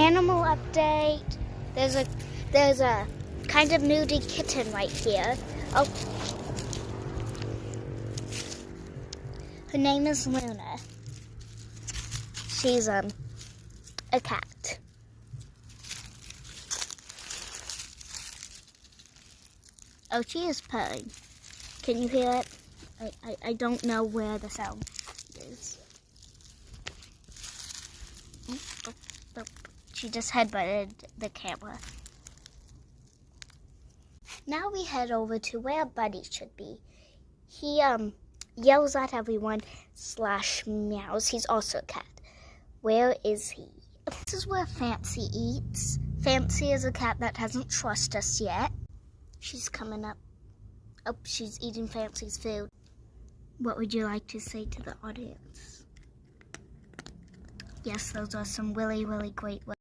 Animal update. There's a kind of moody kitten right here. Oh, her name is Luna. She's a cat. Oh, she is purring. Can you hear it? I don't know where the sound is. Oh. She just headbutted the camera. Now we head over to where Buddy should be. He yells at everyone / meows. He's also a cat. Where is he? This is where Fancy eats. Fancy is a cat that hasn't trusted us yet. She's coming up. Oh, she's eating Fancy's food. What would you like to say to the audience? Yes, those are some really, really great words.